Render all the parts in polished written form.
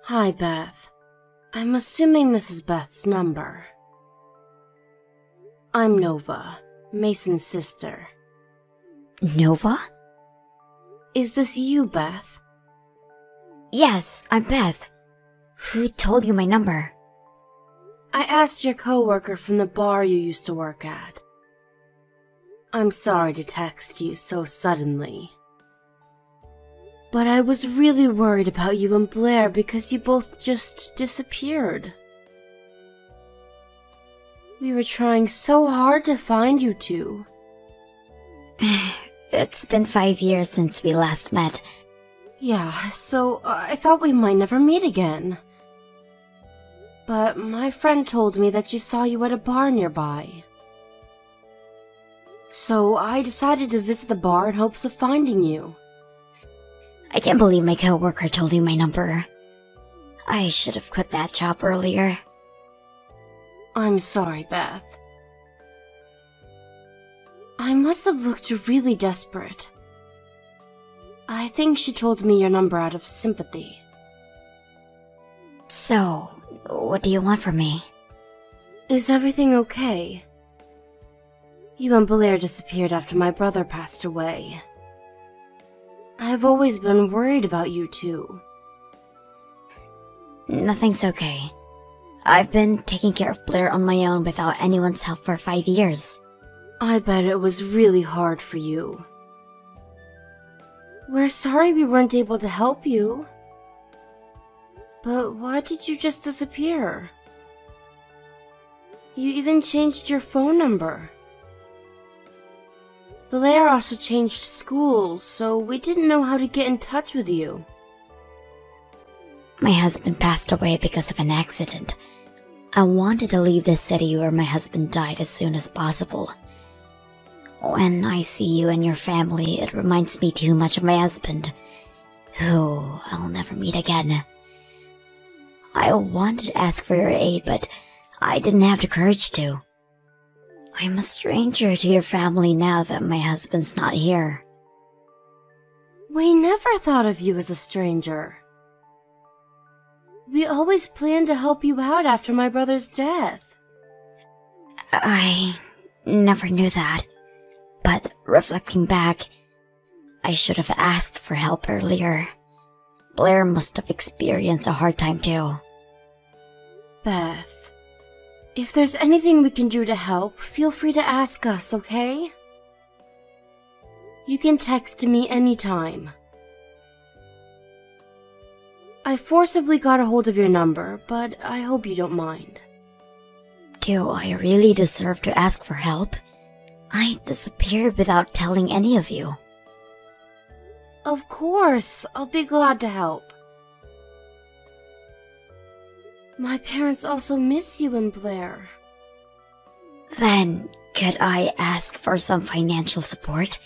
Hi, Beth. I'm assuming this is Beth's number. I'm Nova, Mason's sister. Nova? Is this you, Beth? Yes, I'm Beth. Who told you my number? I asked your coworker from the bar you used to work at. I'm sorry to text you so suddenly. But I was really worried about you and Blair because you both just disappeared. We were trying so hard to find you two. It's been 5 years since we last met. Yeah, so I thought we might never meet again. But my friend told me that she saw you at a bar nearby. So I decided to visit the bar in hopes of finding you. I can't believe my coworker told you my number. I should have quit that job earlier. I'm sorry, Beth. I must have looked really desperate. I think she told me your number out of sympathy. So, what do you want from me? Is everything okay? You and Blair disappeared after my brother passed away. I've always been worried about you two. Nothing's okay. I've been taking care of Blair on my own without anyone's help for 5 years. I bet it was really hard for you. We're sorry we weren't able to help you. But why did you just disappear? You even changed your phone number. Blair also changed schools, so we didn't know how to get in touch with you. My husband passed away because of an accident. I wanted to leave the city where my husband died as soon as possible. When I see you and your family, it reminds me too much of my husband, who I'll never meet again. I wanted to ask for your aid, but I didn't have the courage to. I'm a stranger to your family now that my husband's not here. We never thought of you as a stranger. We always planned to help you out after my brother's death. I never knew that. But reflecting back, I should have asked for help earlier. Blair must have experienced a hard time too. Beth, if there's anything we can do to help, feel free to ask us, okay? You can text me anytime. I forcibly got a hold of your number, but I hope you don't mind. Do I really deserve to ask for help? I disappeared without telling any of you. Of course, I'll be glad to help. My parents also miss you and Blair. Then, could I ask for some financial support?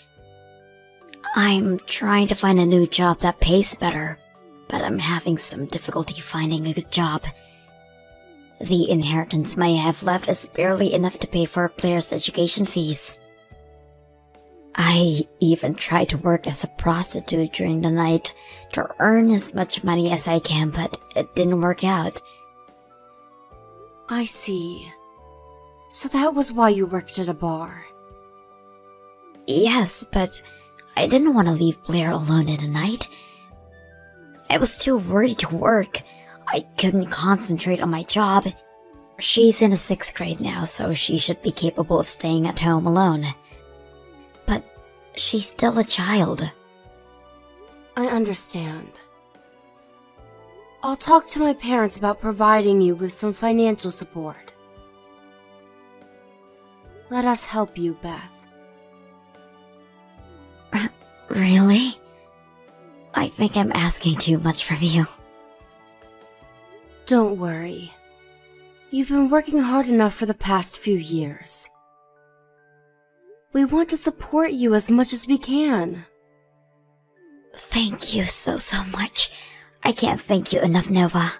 I'm trying to find a new job that pays better, but I'm having some difficulty finding a good job. The inheritance money I have left is barely enough to pay for Blair's education fees. I even tried to work as a prostitute during the night to earn as much money as I can, but it didn't work out. I see. So that was why you worked at a bar. Yes, but I didn't want to leave Blair alone in the night. I was too worried to work. I couldn't concentrate on my job. She's in the 6th grade now, so she should be capable of staying at home alone. But she's still a child. I understand. I'll talk to my parents about providing you with some financial support. Let us help you, Beth. Really? I think I'm asking too much from you. Don't worry. You've been working hard enough for the past few years. We want to support you as much as we can. Thank you so much. I can't thank you enough, Nova.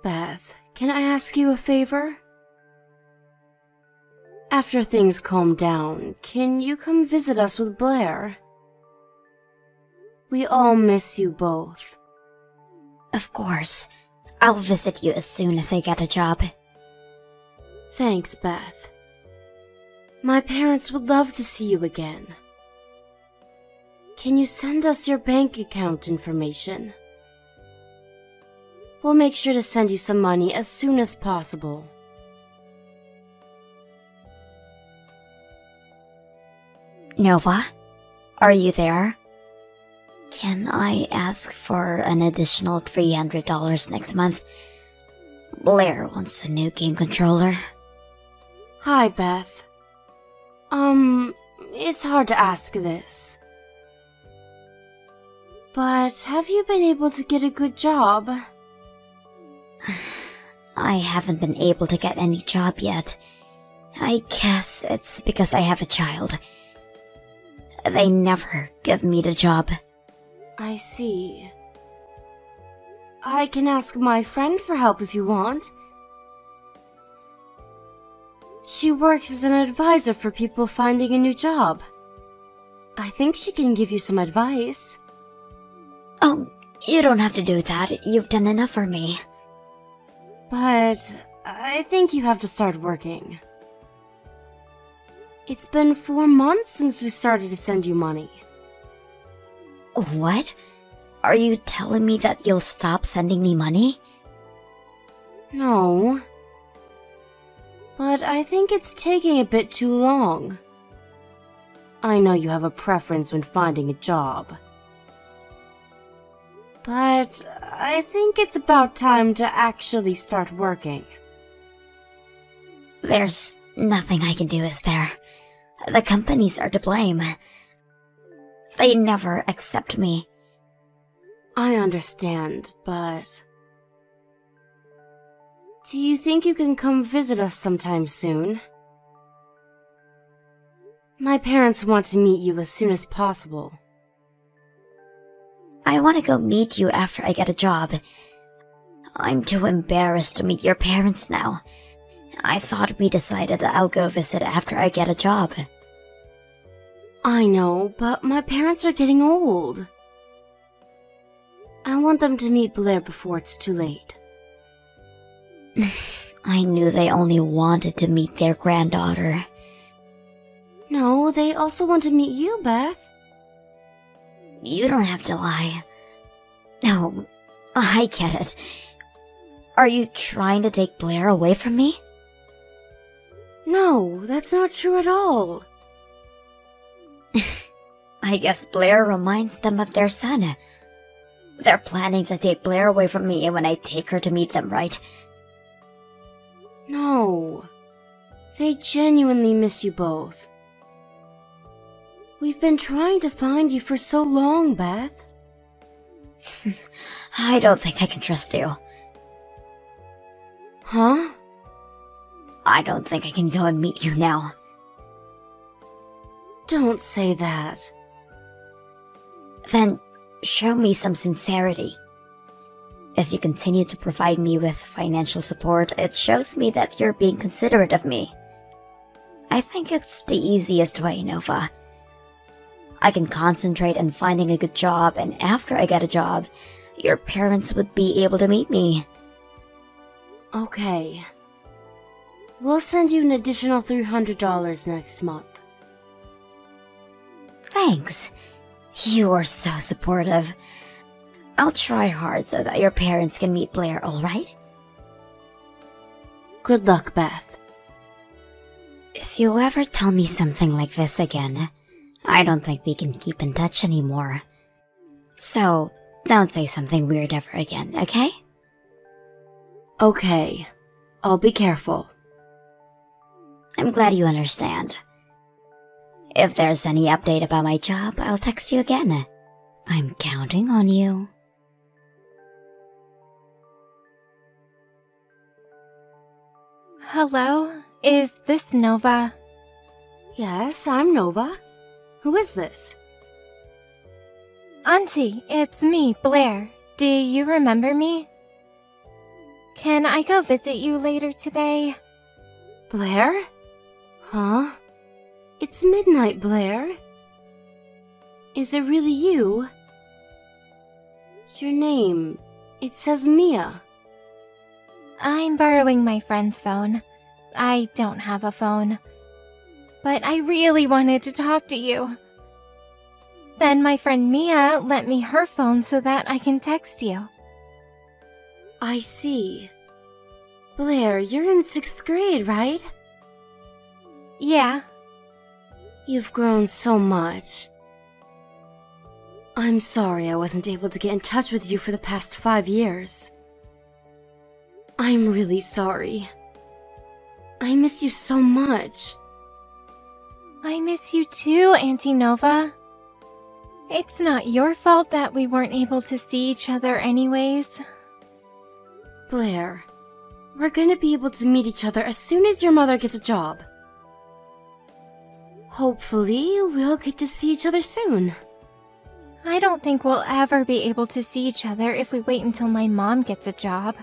Beth, can I ask you a favor? After things calm down, can you come visit us with Blair? We all miss you both. Of course. I'll visit you as soon as I get a job. Thanks, Beth. My parents would love to see you again. Can you send us your bank account information? We'll make sure to send you some money as soon as possible. Nova? Are you there? Can I ask for an additional $300 next month? Blair wants a new game controller. Hi, Beth. It's hard to ask this. But have you been able to get a good job? I haven't been able to get any job yet. I guess it's because I have a child. They never give me the job. I see. I can ask my friend for help if you want. She works as an advisor for people finding a new job. I think she can give you some advice. Oh, you don't have to do that. You've done enough for me. But I think you have to start working. It's been 4 months since we started to send you money. What? Are you telling me that you'll stop sending me money? No. But I think it's taking a bit too long. I know you have a preference when finding a job. But I think it's about time to actually start working. There's nothing I can do, is there? The companies are to blame. They never accept me. I understand, but... Do you think you can come visit us sometime soon? My parents want to meet you as soon as possible. I want to go meet you after I get a job. I'm too embarrassed to meet your parents now. I thought we decided I'll go visit after I get a job. I know, but my parents are getting old. I want them to meet Blair before it's too late. I knew they only wanted to meet their granddaughter. No, they also want to meet you, Beth. You don't have to lie. No, I get it. Are you trying to take Blair away from me? No, that's not true at all. I guess Blair reminds them of their son. They're planning to take Blair away from me when I take her to meet them, right? No. They genuinely miss you both. We've been trying to find you for so long, Beth. I don't think I can trust you. Huh? I don't think I can go and meet you now. Don't say that. Then show me some sincerity. If you continue to provide me with financial support, it shows me that you're being considerate of me. I think it's the easiest way, Nova. I can concentrate on finding a good job, and after I get a job, your parents would be able to meet me. Okay. We'll send you an additional $300 next month. Thanks. You are so supportive. I'll try hard so that your parents can meet Blair, alright? Good luck, Beth. If you ever tell me something like this again, I don't think we can keep in touch anymore. So, don't say something weird ever again, okay? Okay. I'll be careful. I'm glad you understand. If there's any update about my job, I'll text you again. I'm counting on you. Hello? Is this Nova? Yes, I'm Nova. Who is this? Auntie, it's me, Blair. Do you remember me? Can I go visit you later today? Blair? Huh? It's midnight, Blair. Is it really you? Your name It says Mia. I'm borrowing my friend's phone. I don't have a phone. But I really wanted to talk to you. Then my friend Mia lent me her phone so that I can text you. I see. Blair, you're in 6th grade, right? Yeah. You've grown so much. I'm sorry I wasn't able to get in touch with you for the past 5 years. I'm really sorry. I miss you so much. I miss you too, Auntie Nova. It's not your fault that we weren't able to see each other anyways. Blair, we're gonna be able to meet each other as soon as your mother gets a job. Hopefully, we'll get to see each other soon. I don't think we'll ever be able to see each other if we wait until my mom gets a job.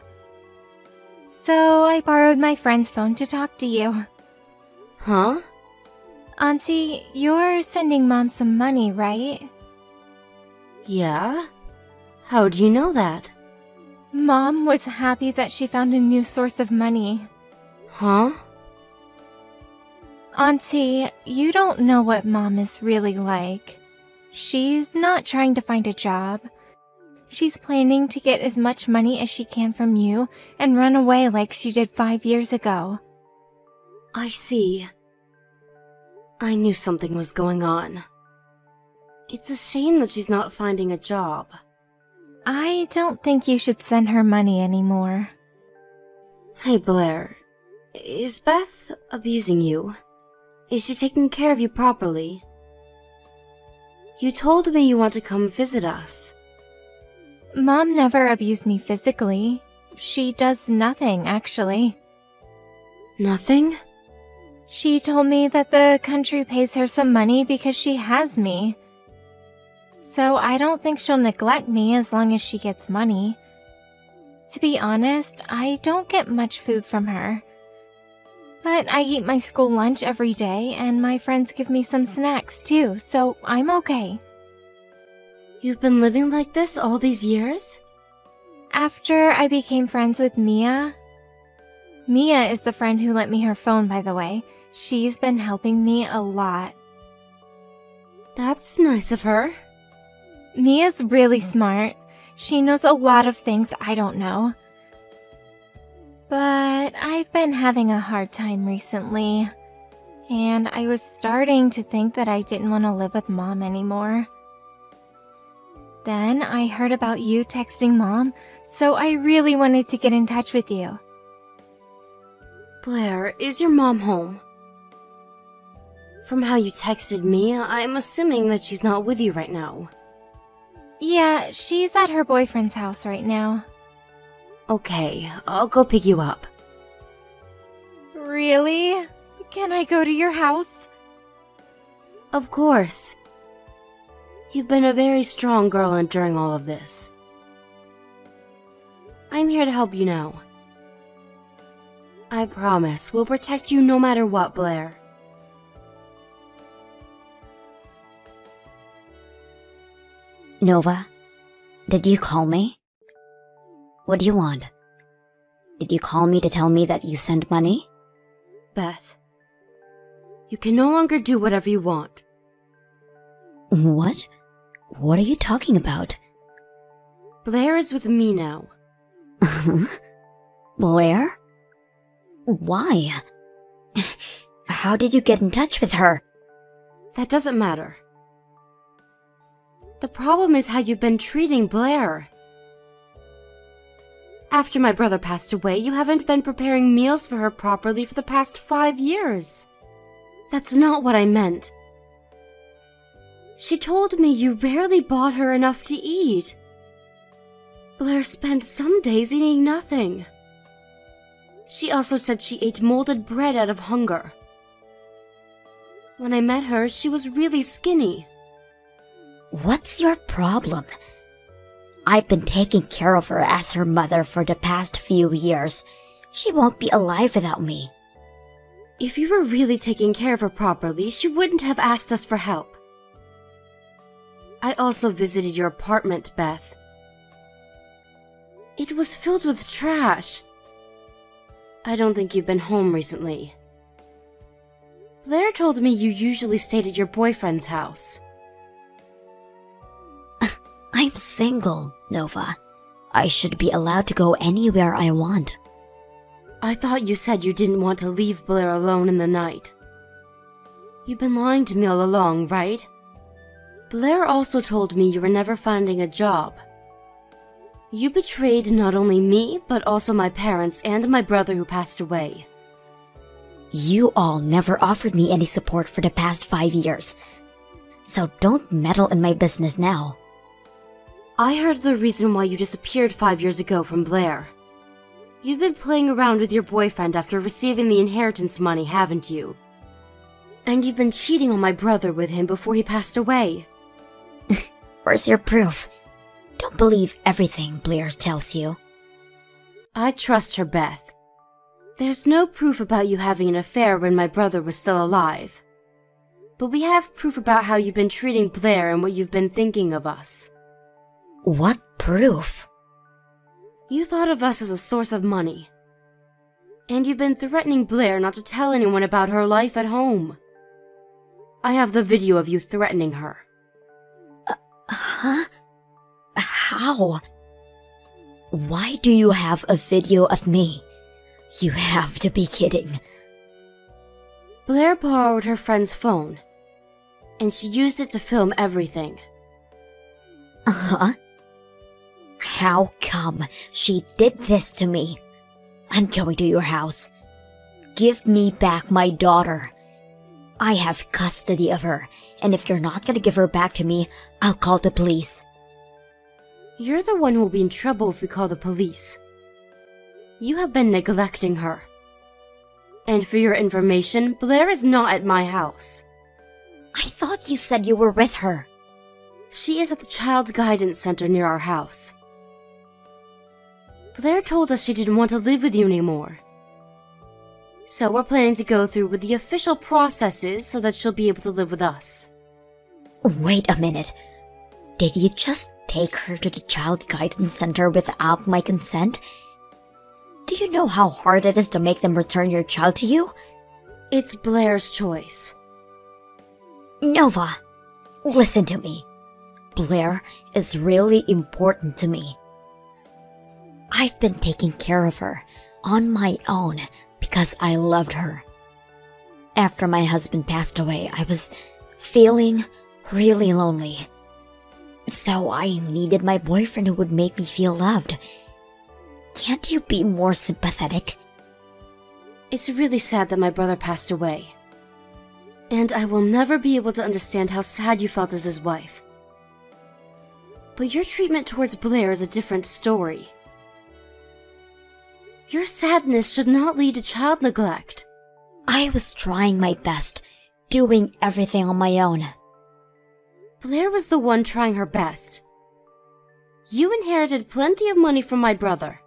So I borrowed my friend's phone to talk to you. Huh? Auntie, you're sending Mom some money, right? Yeah? How do you know that? Mom was happy that she found a new source of money. Huh? Auntie, you don't know what Mom is really like. She's not trying to find a job. She's planning to get as much money as she can from you and run away like she did 5 years ago. I see. I knew something was going on. It's a shame that she's not finding a job. I don't think you should send her money anymore. Hey Blair, is Beth abusing you? Is she taking care of you properly? You told me you want to come visit us. Mom never abused me physically. She does nothing, actually. Nothing? She told me that the country pays her some money because she has me. So I don't think she'll neglect me as long as she gets money. To be honest, I don't get much food from her. But I eat my school lunch every day, and my friends give me some snacks too, so I'm okay. You've been living like this all these years? After I became friends with Mia... Mia is the friend who lent me her phone, by the way. She's been helping me a lot. That's nice of her. Mia's really smart. She knows a lot of things I don't know. But I've been having a hard time recently, and I was starting to think that I didn't want to live with Mom anymore. Then I heard about you texting Mom, so I really wanted to get in touch with you. Blair, is your mom home? From how you texted me, I'm assuming that she's not with you right now. Yeah, she's at her boyfriend's house right now. Okay, I'll go pick you up. Really? Can I go to your house? Of course. You've been a very strong girl enduring all of this. I'm here to help you now. I promise we'll protect you no matter what, Blair. Nova, did you call me? What do you want? Did you call me to tell me that you sent money? Beth, you can no longer do whatever you want. What? What are you talking about? Blair is with me now. Blair? Why? How did you get in touch with her? That doesn't matter. The problem is how you've been treating Blair. After my brother passed away, you haven't been preparing meals for her properly for the past 5 years. That's not what I meant. She told me you rarely bought her enough to eat. Blair spent some days eating nothing. She also said she ate molded bread out of hunger. When I met her, she was really skinny. What's your problem? I've been taking care of her as her mother for the past few years. She won't be alive without me. If you were really taking care of her properly, she wouldn't have asked us for help. I also visited your apartment, Beth. It was filled with trash. I don't think you've been home recently. Blair told me you usually stayed at your boyfriend's house. I'm single, Nova. I should be allowed to go anywhere I want. I thought you said you didn't want to leave Blair alone in the night. You've been lying to me all along, right? Blair also told me you were never finding a job. You betrayed not only me, but also my parents and my brother who passed away. You all never offered me any support for the past 5 years. So don't meddle in my business now. I heard the reason why you disappeared 5 years ago from Blair. You've been playing around with your boyfriend after receiving the inheritance money, haven't you? And you've been cheating on my brother with him before he passed away. Where's your proof? Don't believe everything Blair tells you. I trust her, Beth. There's no proof about you having an affair when my brother was still alive. But we have proof about how you've been treating Blair and what you've been thinking of us. What proof? You thought of us as a source of money. And you've been threatening Blair not to tell anyone about her life at home. I have the video of you threatening her. Huh? How? Why do you have a video of me? You have to be kidding. Blair borrowed her friend's phone, and she used it to film everything. Uh-huh. How come she did this to me? I'm going to your house. Give me back my daughter. I have custody of her, and if you're not gonna give her back to me, I'll call the police. You're the one who will be in trouble if we call the police. You have been neglecting her. And for your information, Blair is not at my house. I thought you said you were with her. She is at the Child Guidance Center near our house. Blair told us she didn't want to live with you anymore. So we're planning to go through with the official processes so that she'll be able to live with us. Wait a minute. Did you just take her to the Child Guidance Center without my consent? Do you know how hard it is to make them return your child to you? It's Blair's choice. Nova, listen to me. Blair is really important to me. I've been taking care of her on my own because I loved her. After my husband passed away, I was feeling really lonely. So I needed my boyfriend who would make me feel loved. Can't you be more sympathetic? It's really sad that my brother passed away. And I will never be able to understand how sad you felt as his wife. But your treatment towards Blair is a different story. Your sadness should not lead to child neglect. I was trying my best, doing everything on my own. Blair was the one trying her best. You inherited plenty of money from my brother.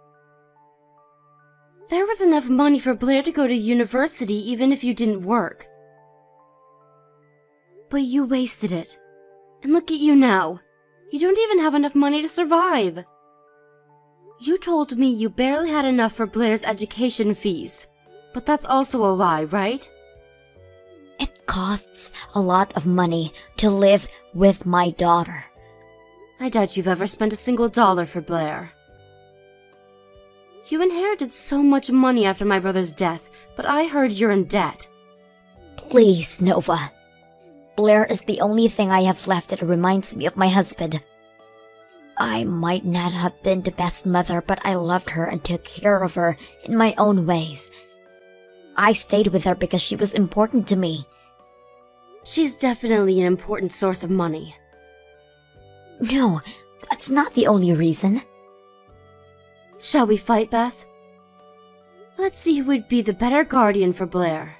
There was enough money for Blair to go to university even if you didn't work. But you wasted it. And look at you now. You don't even have enough money to survive. You told me you barely had enough for Blair's education fees. But that's also a lie, right? It costs a lot of money to live with my daughter. I doubt you've ever spent a single dollar for Blair. You inherited so much money after my brother's death, but I heard you're in debt. Please, Nova. Blair is the only thing I have left that reminds me of my husband. I might not have been the best mother, but I loved her and took care of her in my own ways. I stayed with her because she was important to me. She's definitely an important source of money. No, that's not the only reason. Shall we fight, Beth? Let's see who would be the better guardian for Blair.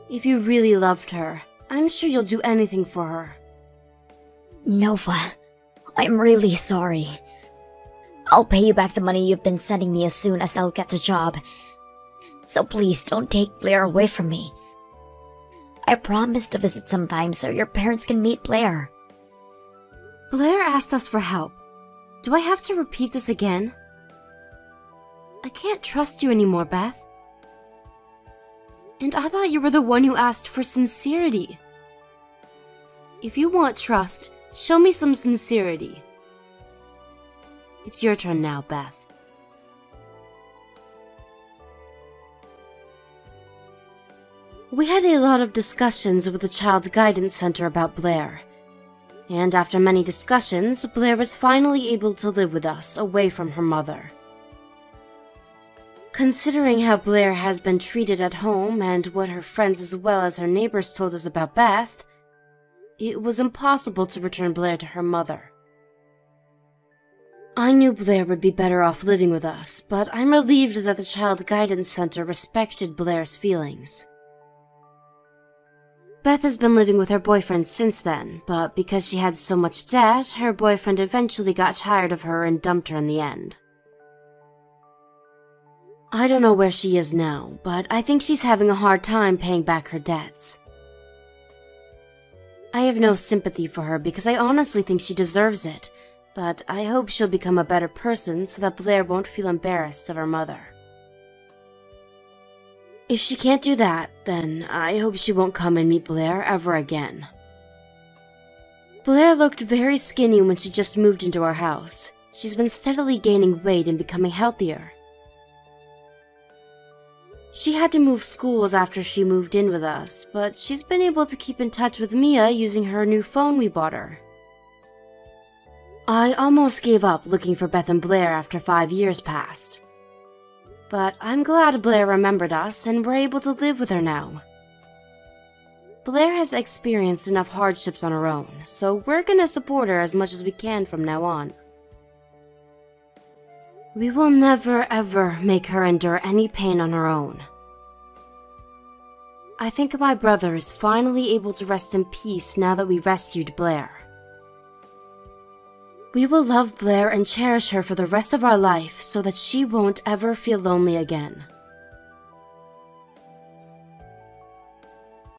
If you really loved her, I'm sure you'll do anything for her. Nova, I'm really sorry. I'll pay you back the money you've been sending me as soon as I'll get the job. So please don't take Blair away from me. I promise to visit sometime so your parents can meet Blair. Blair asked us for help. Do I have to repeat this again? I can't trust you anymore, Beth. And I thought you were the one who asked for sincerity. If you want trust, show me some sincerity. It's your turn now, Beth. We had a lot of discussions with the Child Guidance Center about Blair. And after many discussions, Blair was finally able to live with us, away from her mother. Considering how Blair has been treated at home and what her friends as well as her neighbors told us about Beth, it was impossible to return Blair to her mother. I knew Blair would be better off living with us, but I'm relieved that the Child Guidance Center respected Blair's feelings. Beth has been living with her boyfriend since then, but because she had so much debt, her boyfriend eventually got tired of her and dumped her in the end. I don't know where she is now, but I think she's having a hard time paying back her debts. I have no sympathy for her because I honestly think she deserves it, but I hope she'll become a better person so that Blair won't feel embarrassed of her mother. If she can't do that, then I hope she won't come and meet Blair ever again. Blair looked very skinny when she just moved into our house. She's been steadily gaining weight and becoming healthier. She had to move schools after she moved in with us, but she's been able to keep in touch with Mia using her new phone we bought her. I almost gave up looking for Beth and Blair after 5 years passed. But I'm glad Blair remembered us and we're able to live with her now. Blair has experienced enough hardships on her own, so we're gonna support her as much as we can from now on. We will never ever make her endure any pain on her own. I think my brother is finally able to rest in peace now that we rescued Blair. We will love Blair and cherish her for the rest of our life so that she won't ever feel lonely again.